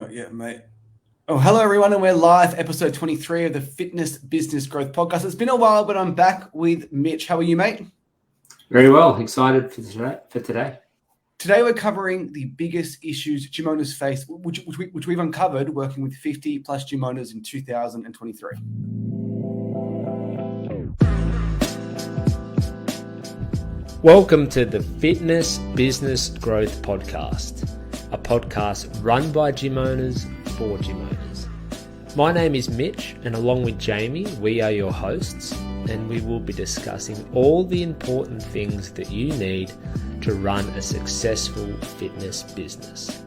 Yeah, mate. Oh, hello, everyone, and we're live, episode 23 of the Fitness Business Growth Podcast. It's been a while, but I'm back with Mitch. How are you, mate? Very well. Excited for today. Today, we're covering the biggest issues gym owners face, which we've uncovered working with 50 plus gym owners in 2023. Welcome to the Fitness Business Growth Podcast, a podcast run by gym owners for gym owners. My name is Mitch, and along with Jamie, we are your hosts, and we will be discussing all the important things that you need to run a successful fitness business.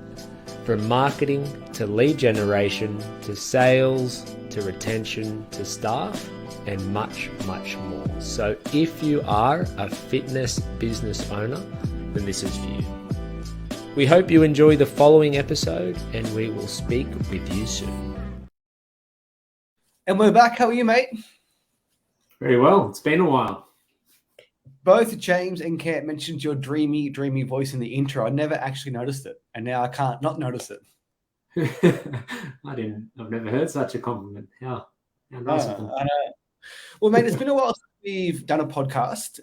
From marketing to lead generation to sales to retention to staff and much, much more. So if you are a fitness business owner, then this is for you. We hope you enjoy the following episode, and we will speak with you soon. And we're back. How are you, mate? Very well. It's been a while. Both James and Kent mentioned your dreamy voice in the intro. I never actually noticed it, and now I can't not notice it. I've never heard such a compliment. How nice of them. I know. Well, mate, it's been a while since we've done a podcast,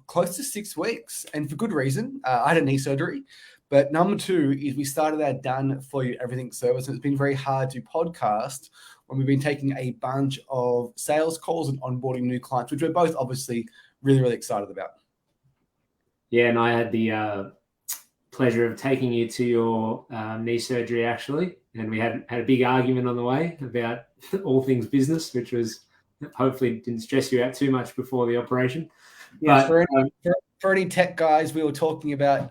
close to 6 weeks, and for good reason. I had a knee surgery, but number two is we started our Done For You Everything service, and it's been very hard to podcast when we've been taking a bunch of sales calls and onboarding new clients, which we're both obviously really, really excited about. Yeah, and I had the pleasure of taking you to your knee surgery, actually, and we had a big argument on the way about all things business, which was hopefully didn't stress you out too much before the operation. Yes, for any tech guys, we were talking about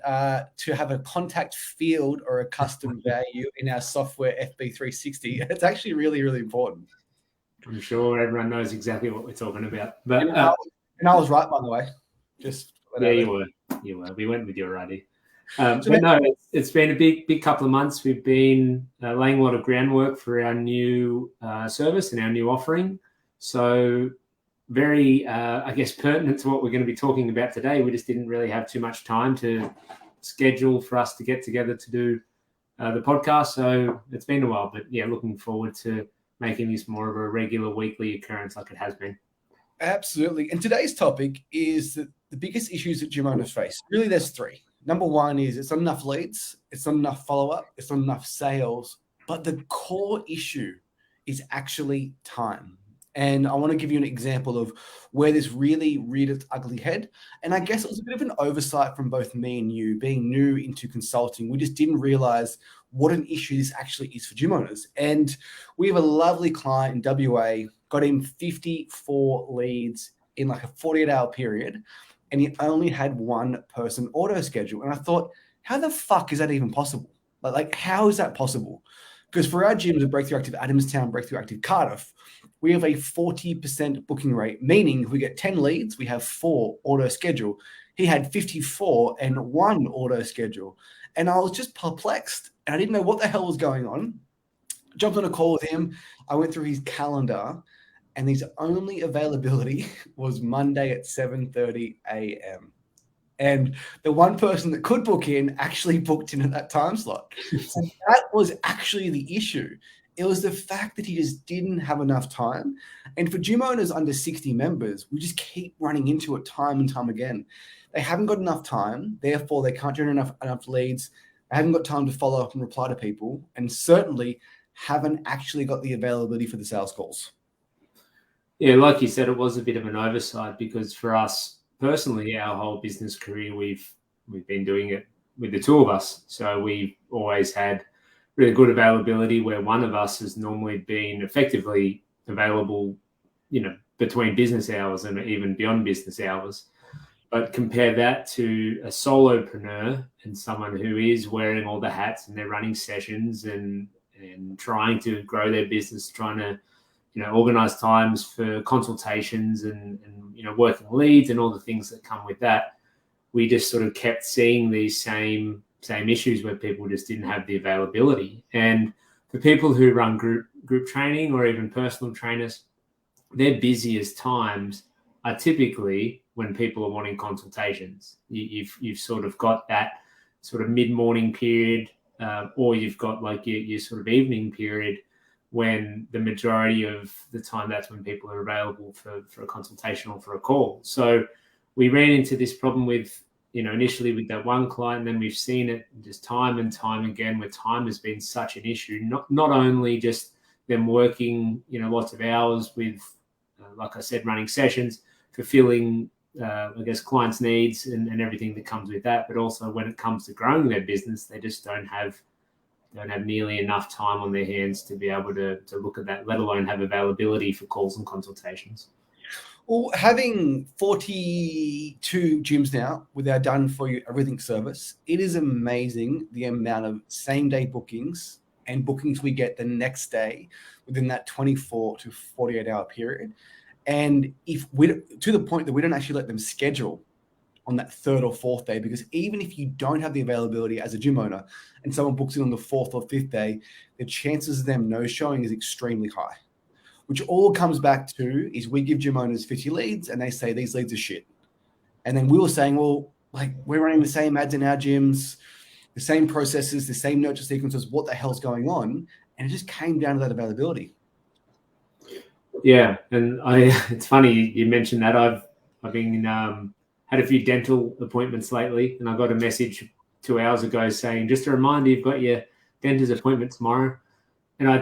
to have a contact field or a custom value in our software FB360. It's actually really, really important. I'm sure everyone knows exactly what we're talking about. But and I was right, by the way. You were. We went with your idea. It's been a big couple of months. We've been laying a lot of groundwork for our new service and our new offering. So very, pertinent to what we're going to be talking about today. We just didn't really have too much time to schedule for us to get together to do the podcast. So it's been a while, but yeah, looking forward to making this more of a regular weekly occurrence like it has been. Absolutely. And today's topic is the biggest issues that gym owners face. Really, there's three. Number one is it's not enough leads, it's not enough follow-up, it's not enough sales, but the core issue is actually time. And I want to give you an example of where this really reared its ugly head. And I guess it was a bit of an oversight from both me and you, being new into consulting. We just didn't realize what an issue this actually is for gym owners. And we have a lovely client in WA, got him 54 leads in like a 48-hour period, and he only had one person auto schedule. And I thought, how the fuck is that even possible? Like how is that possible? Because for our gyms at Breakthrough Active Adamstown, Breakthrough Active Cardiff, we have a 40% booking rate, meaning if we get 10 leads, we have 4 auto schedule. He had 54 and 1 auto schedule. And I was just perplexed. And I didn't know what the hell was going on. Jumped on a call with him. I went through his calendar, and his only availability was Monday at 7:30 a.m. And the one person that could book in actually booked in at that time slot. So that was actually the issue. It was the fact that he just didn't have enough time. And for gym owners under 60 members, we just keep running into it time and time again. They haven't got enough time. Therefore, they can't generate enough leads. They haven't got time to follow up and reply to people. And certainly haven't actually got the availability for the sales calls. Yeah, like you said, it was a bit of an oversight because for us personally, our whole business career, we've been doing it with the two of us. So we've always had really good availability where one of us has normally been effectively available, between business hours and even beyond business hours. But compare that to a solopreneur and someone who is wearing all the hats and they're running sessions and trying to grow their business, trying to organize times for consultations and working leads and all the things that come with that. We just sort of kept seeing these same issues where people just didn't have the availability. And for people who run group training or even personal trainers, their busiest times are typically when people are wanting consultations. You've sort of got that sort of mid-morning period or you've got like your sort of evening period when the majority of the time that's when people are available for a consultation or for a call. So we ran into this problem with, initially with that one client, and then we've seen it just time and time again where time has been such an issue, not only just them working, lots of hours with, like I said, running sessions, fulfilling, I guess, clients' needs and everything that comes with that, but also when it comes to growing their business, they just don't have nearly enough time on their hands to be able to look at that, let alone have availability for calls and consultations. Well, having 42 gyms now with our done for you everything service, it is amazing the amount of same day bookings and bookings we get the next day within that 24 to 48 hour period. And if we, to the point that we don't actually let them schedule on that third or fourth day, because even if you don't have the availability as a gym owner and someone books in on the fourth or fifth day, the chances of them no showing is extremely high. Which all comes back to is we give gym owners 50 leads and they say these leads are shit. And then we were saying, well, like we're running the same ads in our gyms, the same processes, the same nurture sequences, what the hell's going on? And it just came down to that availability. Yeah. And it's funny you mentioned that. I've been, had a few dental appointments lately, and I got a message 2 hours ago saying, just a reminder, you've got your dentist appointment tomorrow. And I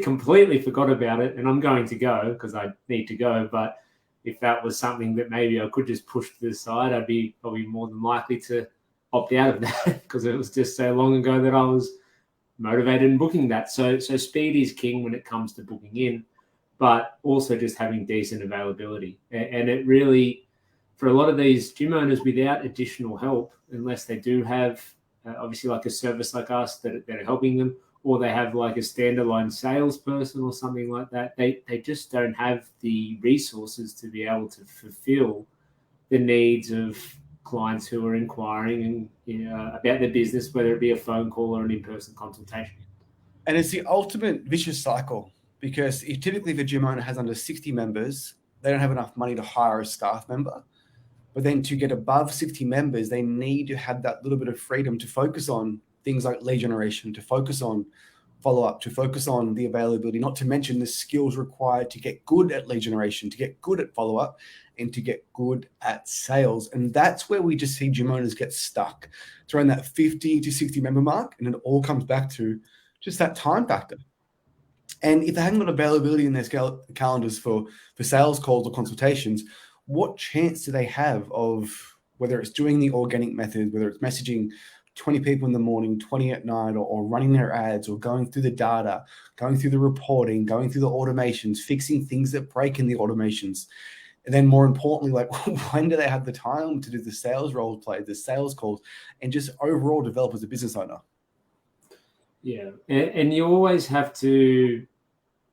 completely forgot about it, and I'm going to go because I need to go. But if that was something that maybe I could just push to the side, I'd be probably more than likely to opt out of that because it was just so long ago that I was motivated in booking that. So speed is king when it comes to booking in, but also just having decent availability. And it really, for a lot of these gym owners without additional help, unless they do have obviously like a service like us that are helping them, or they have like a standalone salesperson or something like that, they just don't have the resources to be able to fulfill the needs of clients who are inquiring and about their business, whether it be a phone call or an in-person consultation. And it's the ultimate vicious cycle, because if typically the gym owner has under 60 members, they don't have enough money to hire a staff member. But then to get above 60 members, they need to have that little bit of freedom to focus on things like lead generation, to focus on follow-up, to focus on the availability, not to mention the skills required to get good at lead generation, to get good at follow-up, and to get good at sales. And that's where we just see gym owners get stuck. It's around that 50 to 60 member mark, and it all comes back to just that time factor. And if they haven't got availability in their calendars for sales calls or consultations, what chance do they have of, whether it's doing the organic method, whether it's messaging 20 people in the morning, 20 at night, or running their ads, or going through the data, going through the reporting, going through the automations, fixing things that break in the automations. And then more importantly, like when do they have the time to do the sales role play, the sales calls, and just overall develop as a business owner? Yeah. And you always have to,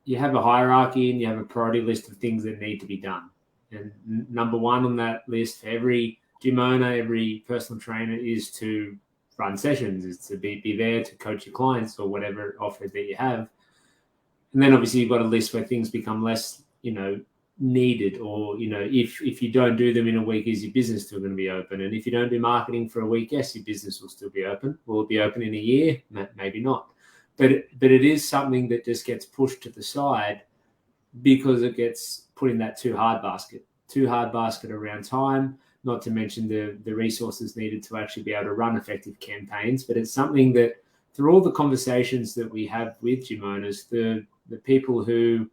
you have a hierarchy and you have a priority list of things that need to be done. And number one on that list for every gym owner, every personal trainer, is to run sessions, is to be there to coach your clients or whatever offer that you have. And then obviously you've got a list where things become less, needed, or, if you don't do them in a week, is your business still going to be open? And if you don't do marketing for a week, yes, your business will still be open. Will it be open in a year? Maybe not. But it is something that just gets pushed to the side because it gets put in that too hard basket around time, not to mention the resources needed to actually be able to run effective campaigns. But it's something that through all the conversations that we have with gym owners, the people who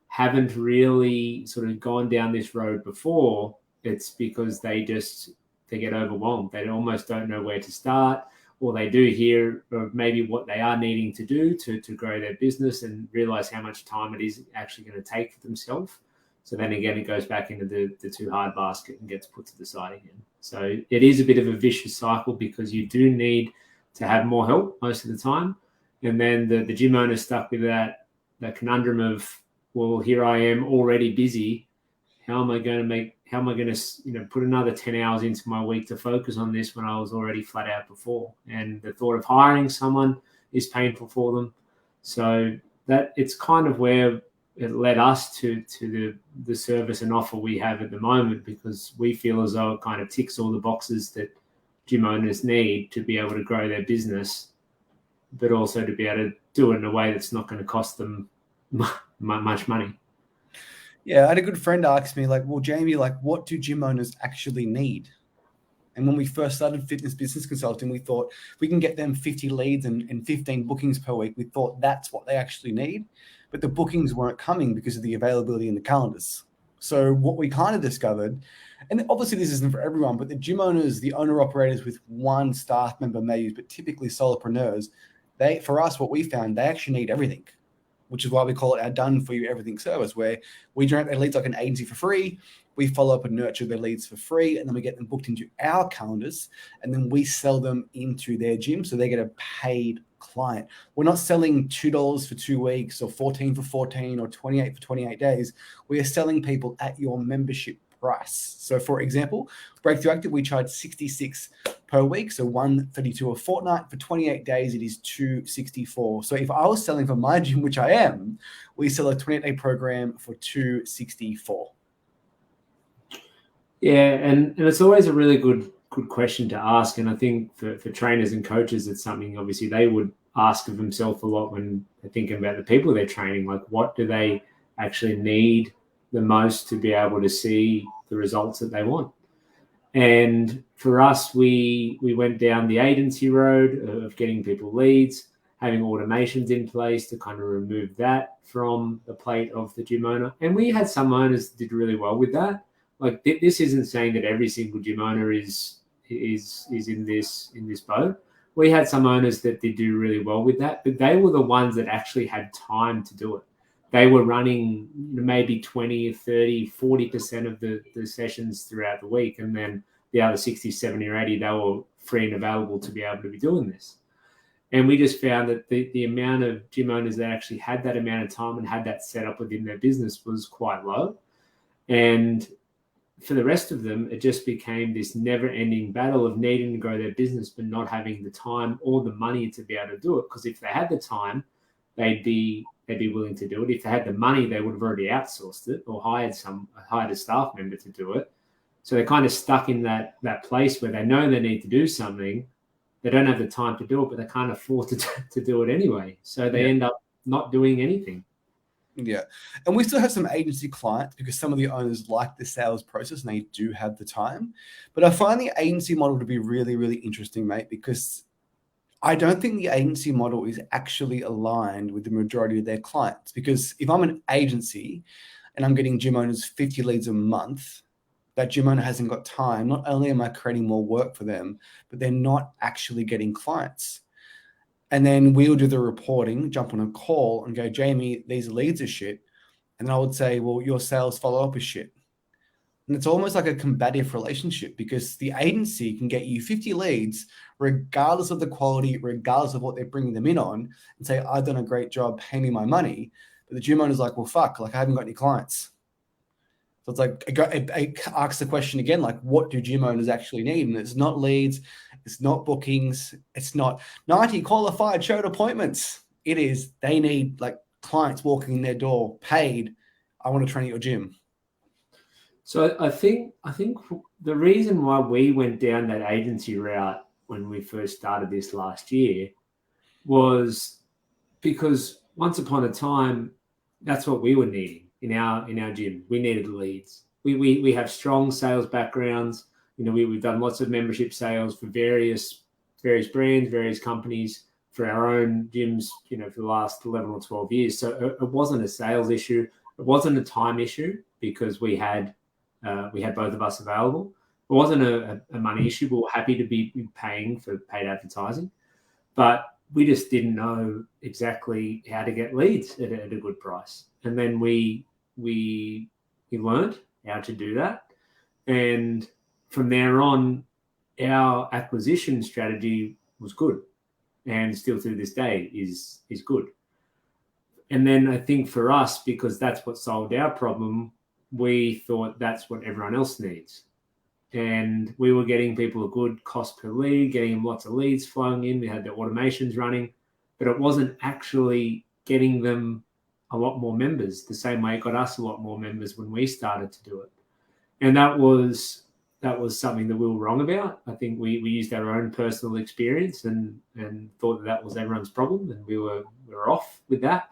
haven't really sort of gone down this road before, it's because they get overwhelmed. They almost don't know where to start, or they do hear of maybe what they are needing to do to grow their business and realize how much time it is actually going to take for themselves. So then again, it goes back into the too hard basket and gets put to the side again. So it is a bit of a vicious cycle because you do need to have more help most of the time. And then the gym owner stuck with that conundrum of, well, here I am already busy. How am I going to put another 10 hours into my week to focus on this when I was already flat out before? And the thought of hiring someone is painful for them. So that it's kind of where it led us to the service and offer we have at the moment, because we feel as though it kind of ticks all the boxes that gym owners need to be able to grow their business but also to be able to do it in a way that's not going to cost them much money. Yeah, I had a good friend ask me, like, well, Jamie, like, what do gym owners actually need? And when we first started Fitness Business Consulting, we thought if we can get them 50 leads and 15 bookings per week, we thought that's what they actually need. But the bookings weren't coming because of the availability in the calendars. So what we kind of discovered, and obviously this isn't for everyone, but the gym owners, the owner operators with one staff member maybe, but typically solopreneurs, for us, what we found, they actually need everything, which is why we call it our done for you everything service, where we generate their leads like an agency for free. We follow up and nurture their leads for free, and then we get them booked into our calendars, and then we sell them into their gym so they get a paid client. We're not selling $2 for 2 weeks or 14 for 14 or 28 for 28 days. We are selling people at your membership price. So for example, Breakthrough Active, we charge 66 per week, so 132 a fortnight. For 28 days, it is 264. So if I was selling for my gym, which I am, we sell a 28-day program for 264. Yeah, and it's always a really good question to ask. And I think for trainers and coaches, it's something obviously they would ask of themselves a lot when they're thinking about the people they're training. Like, what do they actually need the most to be able to see the results that they want? And for us, we went down the agency road of getting people leads, having automations in place to kind of remove that from the plate of the gym owner. And we had some owners that did really well with that. Like, this isn't saying that every single gym owner is in this boat. We had some owners that did do really well with that, but they were the ones that actually had time to do it. They were running maybe 20, 30, 40% of the sessions throughout the week. And then the other 60, 70 or 80, they were free and available to be able to be doing this. And we just found that the amount of gym owners that actually had that amount of time and had that set up within their business was quite low. And for the rest of them, it just became this never-ending battle of needing to grow their business but not having the time or the money to be able to do it. Because if they had the time, they'd be willing to do it. If they had the money, they would have already outsourced it or hired a staff member to do it. So they're kind of stuck in that place where they know they need to do something. They don't have the time to do it, but they can't afford to do it anyway. So they end up not doing anything. Yeah. And we still have some agency clients because some of the owners like the sales process and they do have the time. But I find the agency model to be really, really interesting, mate, because I don't think the agency model is actually aligned with the majority of their clients. Because if I'm an agency and I'm getting gym owners 50 leads a month, that gym owner hasn't got time. Not only am I creating more work for them, but they're not actually getting clients. And then we'll do the reporting, jump on a call and go, Jamie, these leads are shit. And then I would say, well, your sales follow-up is shit. And it's almost like a combative relationship because the agency can get you 50 leads, regardless of the quality, regardless of what they're bringing them in on, and say, I've done a great job, pay me my money. But the gym owner's like, well, fuck, like I haven't got any clients. So it's like, I ask the question again, like, what do gym owners actually need? And it's not leads, it's not bookings, it's not 90 qualified showed appointments. It is, they need like clients walking in their door, paid. I want to train at your gym. So I think the reason why we went down that agency route when we first started this last year was because once upon a time, that's what we were needing in our gym. We needed leads. We have strong sales backgrounds. We've done lots of membership sales for various brands, various companies, for our own gyms, for the last 11 or 12 years. So it wasn't a sales issue. It wasn't a time issue because we had both of us available. It wasn't a money issue. We were happy to be paying for paid advertising, but we just didn't know exactly how to get leads at a good price. And then we learned how to do that. And from there on, our acquisition strategy was good, and still to this day is good. And then I think for us, because that's what solved our problem, we thought that's what everyone else needs. And we were getting people a good cost per lead, getting them lots of leads flowing in. We had the automations running, but it wasn't actually getting them a lot more members the same way it got us a lot more members when we started to do it. And that was that was something that we were wrong about. I think we used our own personal experience and thought that was everyone's problem, and we were off with that.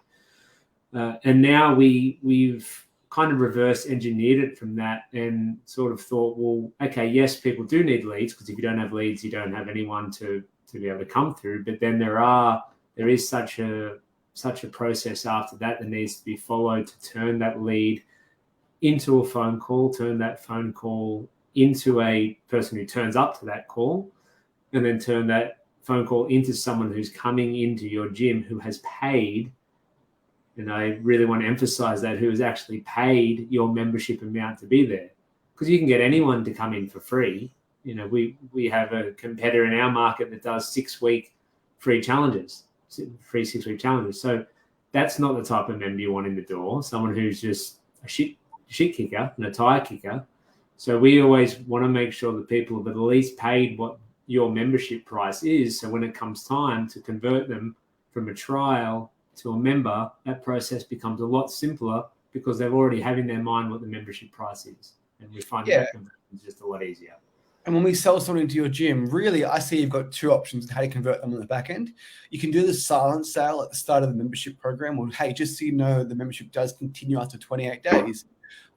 And now we've kind of reverse engineered it from that and sort of thought, well, okay, yes, people do need leads, because if you don't have leads, you don't have anyone to be able to come through. But then there is such a process after that needs to be followed to turn that lead into a phone call, turn that phone call into a person who turns up to that call, and then turn that phone call into someone who's coming into your gym who has paid. And I really want to emphasize that, who has actually paid your membership amount to be there. Because you can get anyone to come in for free. You know, we have a competitor in our market that does 6-week free 6-week challenges. So that's not the type of member you want in the door. Someone who's just a shit kicker and a tire kicker. So we always want to make sure that people have at least paid what your membership price is. So when it comes time to convert them from a trial to a member, that process becomes a lot simpler because they've already have in their mind what the membership price is. And we find that it's just a lot easier. And when we sell someone into your gym, really, I see you've got two options how to convert them on the back end. You can do the silent sale at the start of the membership program. Well, hey, just so you know, the membership does continue after 28 days.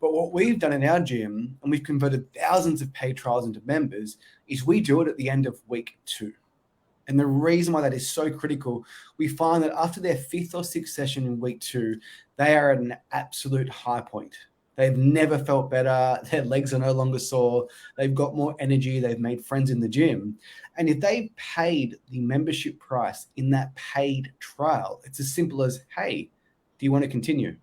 But what we've done in our gym, and we've converted thousands of paid trials into members, is we do it at the end of week 2. And the reason why that is so critical, we find that after their 5th or 6th session in week 2, they are at an absolute high point. They've never felt better. Their legs are no longer sore. They've got more energy. They've made friends in the gym. And if they paid the membership price in that paid trial, it's as simple as, hey, do you want to continue?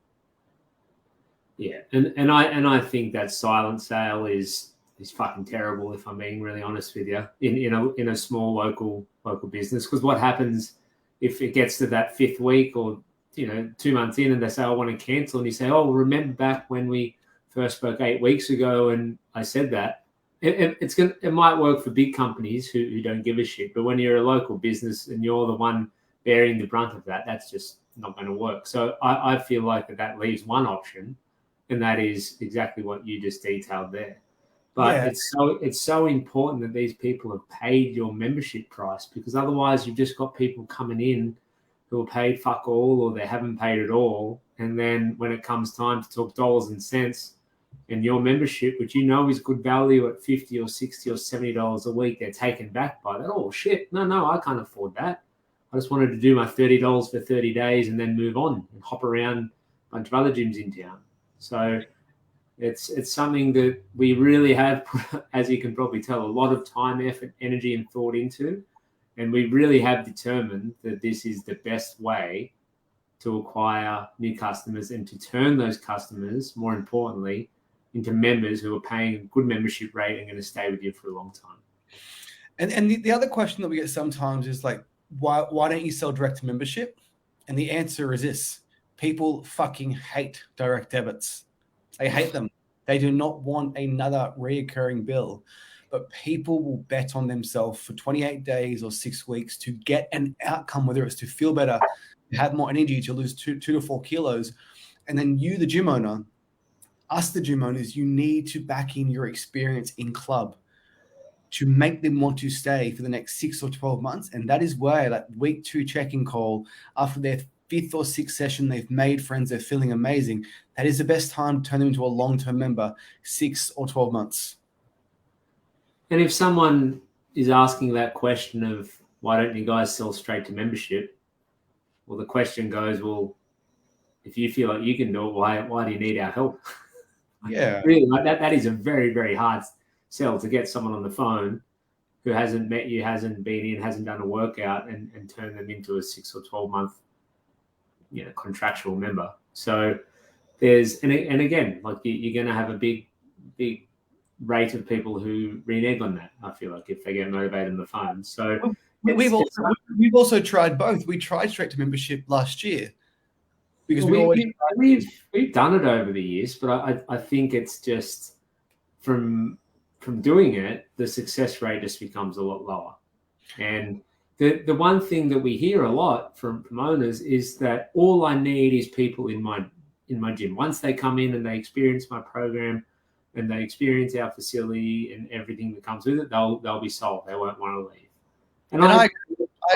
Yeah, and I think that silent sale is fucking terrible, if I'm being really honest with you, in a small local business. Because what happens if it gets to that 5th week or 2 months in and they say, I want to cancel, and you say, oh, remember back when we first spoke 8 weeks ago and I said that? It might work for big companies who don't give a shit, but when you're a local business and you're the one bearing the brunt of that, that's just not going to work. So I feel like that leaves one option, and that is exactly what you just detailed there. But it's so important that these people have paid your membership price, because otherwise you've just got people coming in who are paid fuck all, or they haven't paid at all. And then when it comes time to talk dollars and cents, and your membership, which is good value at $50 or $60 or $70 a week, they're taken back by that. Oh shit, no, I can't afford that. I just wanted to do my $30 for 30 days and then move on and hop around a bunch of other gyms in town. So it's something that we really have, as you can probably tell, a lot of time, effort, energy, and thought into. And we really have determined that this is the best way to acquire new customers and to turn those customers, more importantly, into members who are paying a good membership rate and going to stay with you for a long time. And the other question that we get sometimes is like, why don't you sell direct membership? And the answer is this: people fucking hate direct debits. They hate them. They do not want another reoccurring bill. But people will bet on themselves for 28 days or 6 weeks to get an outcome, whether it's to feel better, to have more energy, to lose 2 to 4 kilos. And then you, the gym owner, us, the gym owners, you need to back in your experience in club to make them want to stay for the next 6 or 12 months. And that is where that week 2 check-in call, after their 5th or 6th session, they've made friends, they're feeling amazing. That is the best time to turn them into a long-term member, 6 or 12 months. And if someone is asking that question of, why don't you guys sell straight to membership? Well, the question goes, well, if you feel like you can do it, why do you need our help? Yeah. Really, like that is a very, very hard sell, to get someone on the phone who hasn't met you, hasn't been in, hasn't done a workout, and turn them into a 6 or 12 month contractual member. So there's, and again, like you're going to have a big rate of people who renege on that, I feel like, if they get motivated on the phone. So we've also tried both. We tried straight to membership last year because we've done it over the years, but I think it's just from doing it, the success rate just becomes a lot lower. And the one thing that we hear a lot from owners is that all I need is people in my gym. Once they come in and they experience my program, and they experience our facility and everything that comes with it, they'll be sold. They won't want to leave. And I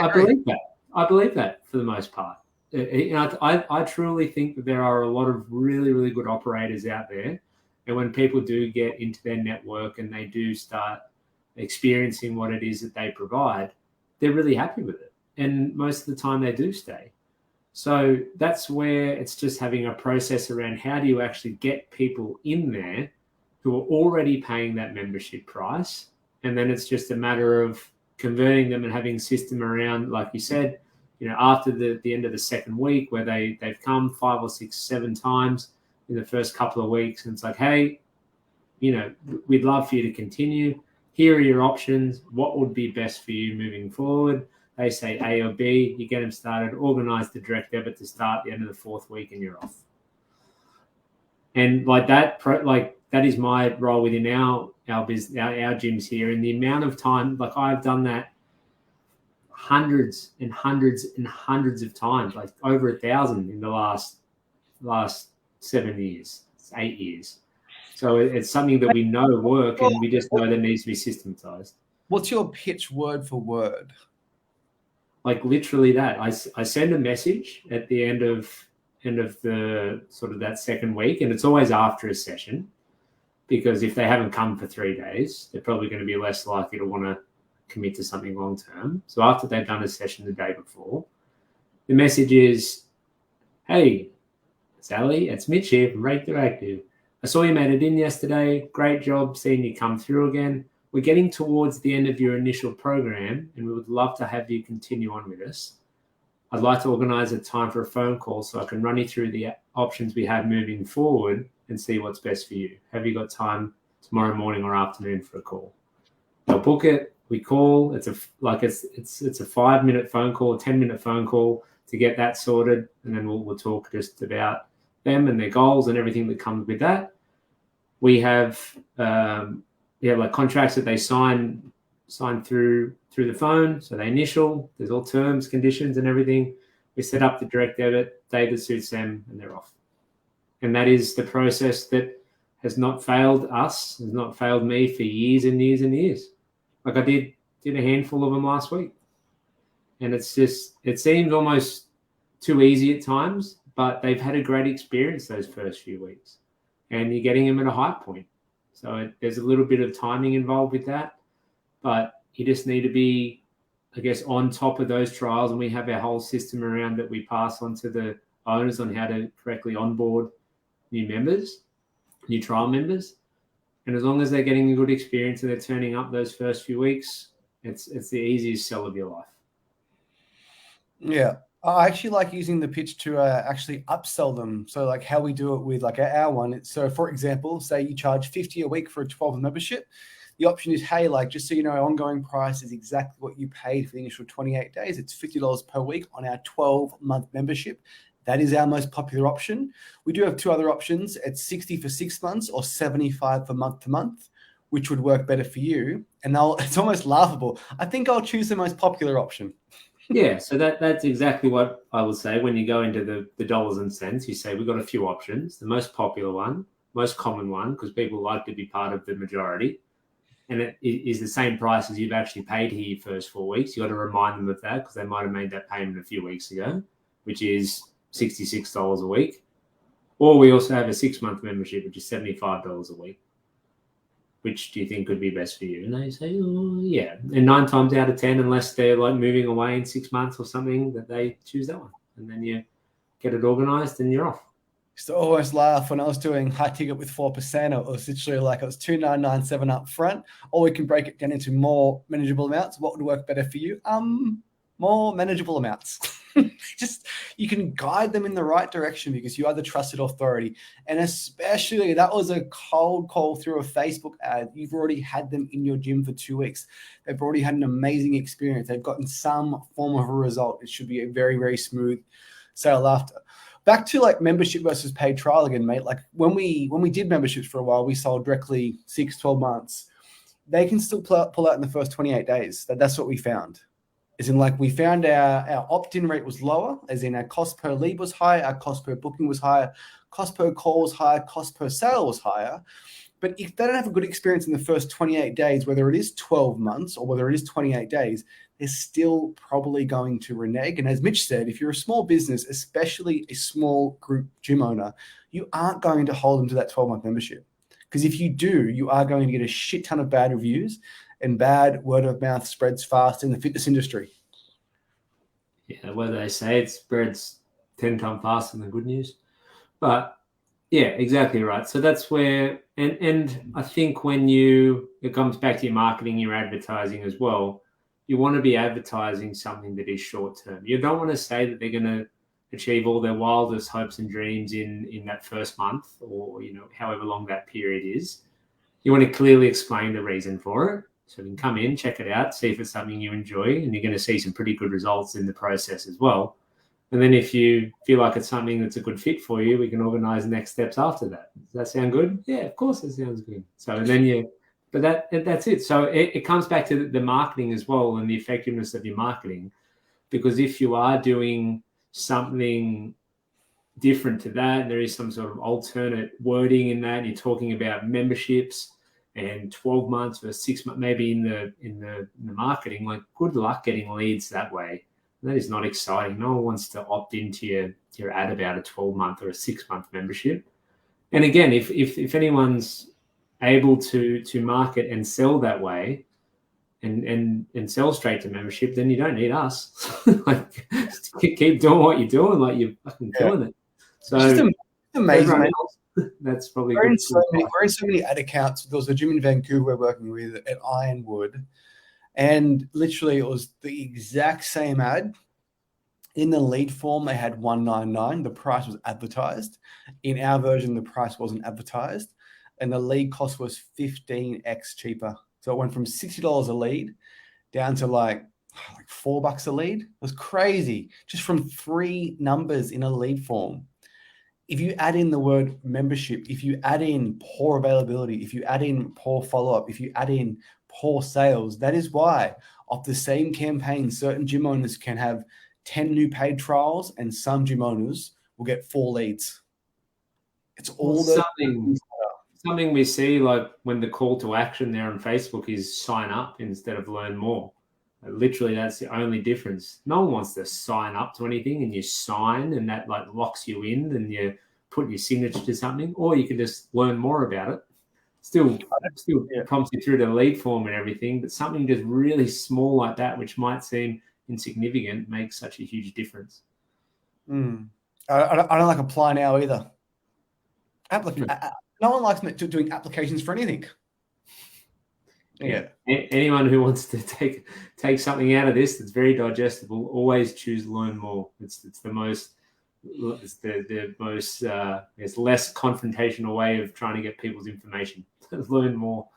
agree. believe that. I believe that for the most part. I truly think that there are a lot of really, really good operators out there. And when people do get into their network and they do start experiencing what it is that they provide, they're really happy with it. And most of the time they do stay. So that's where it's just having a process around how do you actually get people in there who are already paying that membership price. And then it's just a matter of converting them and having a system around, like you said, after the end of the second week where they've come 5 or 6, 7 times in the first couple of weeks. And it's like, hey, we'd love for you to continue. Here are your options. What would be best for you moving forward? They say A or B, you get them started, organize the direct debit to start the end of the 4th week and you're off. And like that is my role within our business, our gyms here. And the amount of time, like I've done that hundreds and hundreds and hundreds of times, like over 1,000 in the last 7 years, 8 years. So it's something that we know work, and we just know that needs to be systematized. What's your pitch word for word? Like literally that. I send a message at the end of the sort of that second week, and it's always after a session, because if they haven't come for 3 days, they're probably going to be less likely to want to commit to something long term. So after they've done a session the day before, the message is, hey, Sally, it's Mitch here from Rate Active. I saw you made it in yesterday. Great job seeing you come through again. We're getting towards the end of your initial program, and we would love to have you continue on with us. I'd like to organize a time for a phone call so I can run you through the options we have moving forward and see what's best for you. Have you got time tomorrow morning or afternoon for a call? They'll book it. We call. It's a 5-minute phone call, a 10-minute phone call to get that sorted, and then we'll talk just about them and their goals and everything that comes with that. We have like contracts that they sign through the phone. So they initial, there's all terms, conditions and everything. We set up the direct debit, day that suits them, and they're off. And that is the process that has not failed us, has not failed me for years and years and years. Like I did a handful of them last week. And it seems almost too easy at times, but they've had a great experience those first few weeks. And you're getting them at a high point. So there's a little bit of timing involved with that, but you just need to be, I guess, on top of those trials. And we have our whole system around that we pass on to the owners on how to correctly onboard new trial members. And as long as they're getting a good experience and they're turning up those first few weeks, it's the easiest sell of your life. Yeah. I actually like using the pitch to actually upsell them. So like how we do it with like our one. So for example, say you charge $50 a week for a 12 membership. The option is, hey, like just so you know, our ongoing price is exactly what you paid for the initial 28 days. It's $50 per week on our 12-month membership. That is our most popular option. We do have 2 other options. It's 60 for 6 months or 75 for month to month, which would work better for you. And it's almost laughable. I think I'll choose the most popular option. Yeah, so that's exactly what I would say when you go into the dollars and cents. You say we've got a few options. The most popular one, most common one, because people like to be part of the majority, and it is the same price as you've actually paid here your first 4 weeks. You got to remind them of that because they might have made that payment a few weeks ago, which is $66 a week. Or we also have a 6-month membership, which is $75 a week. Which do you think would be best for you? And they say, oh, yeah. And 9 times out of 10, unless they're like moving away in 6 months or something, that they choose that one. And then you get it organized and you're off. Used to always laugh when I was doing high ticket with 4%. It was literally like it was $2,997 up front, or we can break it down into more manageable amounts. What would work better for you? More manageable amounts. Just you can guide them in the right direction because you are the trusted authority. And especially that was a cold call through a Facebook ad. You've already had them in your gym for 2 weeks. They've already had an amazing experience. They've gotten some form of a result. It should be a very, very smooth sale after. Back to like membership versus paid trial again, mate. Like when we did memberships for a while, we sold directly 6, 12 months. They can still pull out in the first 28 days. That's what we found. As in, like, we found our opt-in rate was lower, as in our cost per lead was higher, our cost per booking was higher, cost per call was higher, cost per sale was higher. But if they don't have a good experience in the first 28 days, whether it is 12 months or whether it is 28 days, they're still probably going to renege. And as Mitch said, if you're a small business, especially a small group gym owner, you aren't going to hold them to that 12-month membership. Because if you do, you are going to get a shit ton of bad reviews, and bad word of mouth spreads fast in the fitness industry. Yeah, whether they say it spreads 10 times faster than good news. But yeah, exactly right. So that's where, and I think when it comes back to your marketing, your advertising as well, you want to be advertising something that is short term. You don't want to say that they're going to achieve all their wildest hopes and dreams in that first month, or however long that period is. You want to clearly explain the reason for it, so you can come in, check it out, see if it's something you enjoy, and you're going to see some pretty good results in the process as well. And then if you feel like it's something that's a good fit for you, we can organize next steps after that. Does that sound good? Yeah, of course it sounds good. So and then but that's it. So it comes back to the marketing as well, and the effectiveness of your marketing. Because if you are doing something different to that, and there is some sort of alternate wording in that, and you're talking about memberships and 12 months or 6 months, maybe in the marketing, like good luck getting leads that way. That is not exciting. No one wants to opt into your ad about a 12-month or a 6-month membership. And again, if anyone's able to market and sell that way and sell straight to membership, then you don't need us. Like, keep doing what you're doing, like you're fucking killing it. So it's just amazing. That's probably we're in so many ad accounts. There was a gym in Vancouver we're working with at Ironwood. And literally, it was the exact same ad. In the lead form, they had $199. The price was advertised. In our version, the price wasn't advertised. And the lead cost was 15x cheaper. So it went from $60 a lead down to like $4 a lead. It was crazy. Just from 3 numbers in a lead form. If you add in the word membership, if you add in poor availability, if you add in poor follow-up, if you add in poor sales, that is why off the same campaign, certain gym owners can have 10 new paid trials and some gym owners will get 4 leads. It's all something we see, like when the call to action there on Facebook is sign up instead of learn more. Literally, that's the only difference. No one wants to sign up to anything, and you sign, and that like locks you in, and you put your signature to something, or you can just learn more about it. Still prompts you through the lead form and everything, but something just really small like that, which might seem insignificant, makes such a huge difference. I don't like apply now either. No one likes doing applications for anything. Yeah. Anyone who wants to take something out of this that's very digestible, always choose learn more. It's the most it's less confrontational way of trying to get people's information. Learn more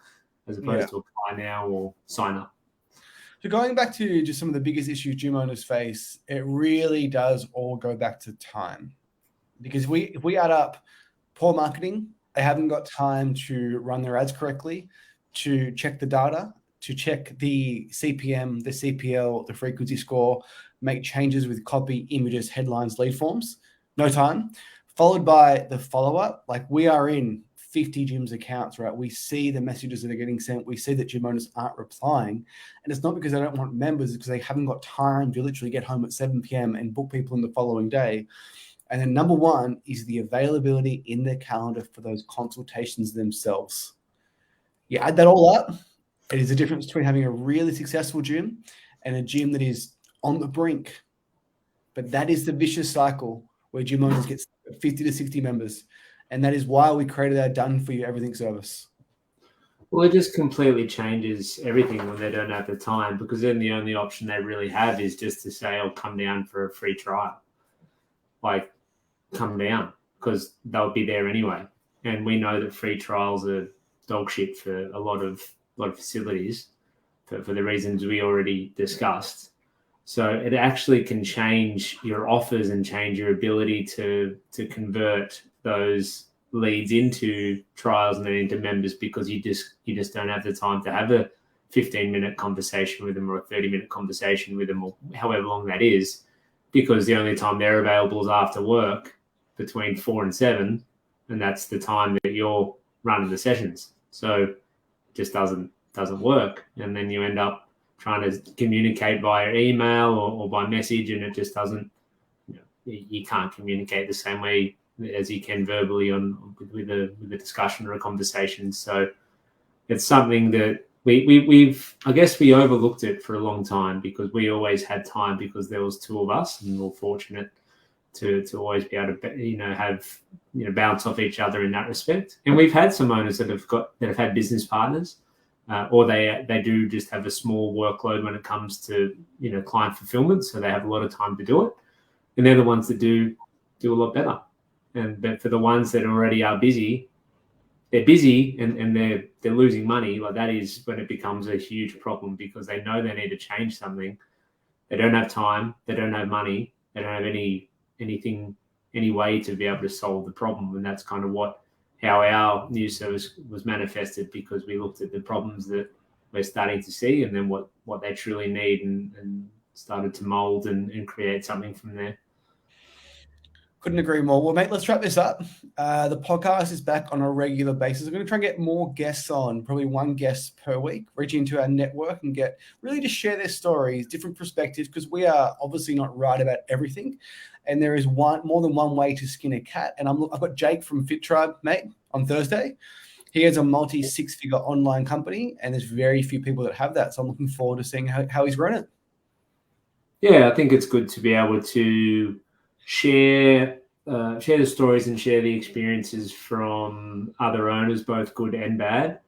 as opposed to apply now or sign up. So going back to just some of the biggest issues gym owners face, it really does all go back to time. Because if we add up poor marketing, they haven't got time to run their ads correctly, to check the data, to check the CPM, the CPL, the frequency score, make changes with copy, images, headlines, lead forms. No time. Followed by the follow-up. Like we are in 50 gyms accounts, right? We see the messages that are getting sent. We see that gym owners aren't replying. And it's not because they don't want members, it's because they haven't got time to literally get home at 7 p.m. and book people in the following day. And then number 1 is the availability in their calendar for those consultations themselves. You add that all up, it is the difference between having a really successful gym and a gym that is on the brink. But that is the vicious cycle where gym owners get 50 to 60 members. And that is why we created our done for you everything service. Well, it just completely changes everything when they don't have the time, because then the only option they really have is just to say, "Oh, come down for a free trial." Like, come down, because they'll be there anyway. And we know that free trials are dog shit for a lot of facilities for the reasons we already discussed. So it actually can change your offers and change your ability to convert those leads into trials and then into members, because you just don't have the time to have a 15-minute conversation with them or a 30-minute conversation with them, or however long that is, because the only time they're available is after work between 4 and 7, and that's the time that you're running the sessions. So it just doesn't work. And then you end up trying to communicate via email or by message, and it just doesn't, you can't communicate the same way as you can verbally with a discussion or a conversation. So it's something that we've I guess we overlooked it for a long time because we always had time because there was two of us, and we were fortunate to always be able to have bounce off each other in that respect. And we've had some owners that have had business partners, or they do just have a small workload when it comes to client fulfillment, so they have a lot of time to do it, and they're the ones that do a lot better. But for the ones that already are busy, they're busy and they're losing money. Like, that is when it becomes a huge problem, because they know they need to change something. They don't have time. They don't have money. They don't have any way to be able to solve the problem. And that's kind of how our new service was manifested, because we looked at the problems that we're starting to see and then what they truly need, and started to mold and create something from there. Couldn't agree more. Well, mate, let's wrap this up. The podcast is back on a regular basis. I'm going to try and get more guests on, probably one guest per week, reach into our network and get really to share their stories, different perspectives, because we are obviously not right about everything. And there is more than one way to skin a cat. And I've got Jake from Fit Tribe, mate, on Thursday. He has a multi-six-figure online company, and there's very few people that have that. So I'm looking forward to seeing how he's run it. Yeah, I think it's good to be able to share the stories and share the experiences from other owners, both good and bad.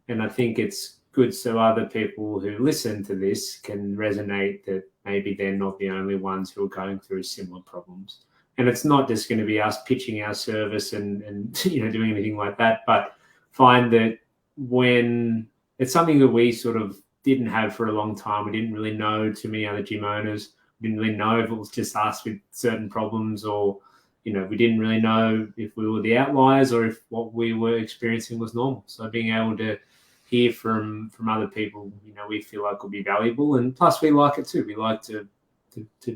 And I think it's good so other people who listen to this can resonate that maybe they're not the only ones who are going through similar problems. And it's not just going to be us pitching our service and doing anything like that, but find that when it's something that we sort of didn't have for a long time, we didn't really know too many other gym owners. We didn't really know if it was just us with certain problems, or we didn't really know if we were the outliers or if what we were experiencing was normal. So being able to hear from other people, we feel like will be valuable. And plus, we like it too. We like to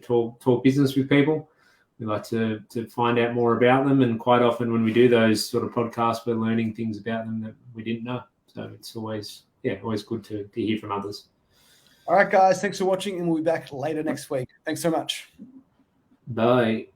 talk business with people. We like to find out more about them. And quite often when we do those sort of podcasts, we're learning things about them that we didn't know. So it's always good to hear from others. All right, guys, thanks for watching, and we'll be back later next week. Thanks so much. Bye.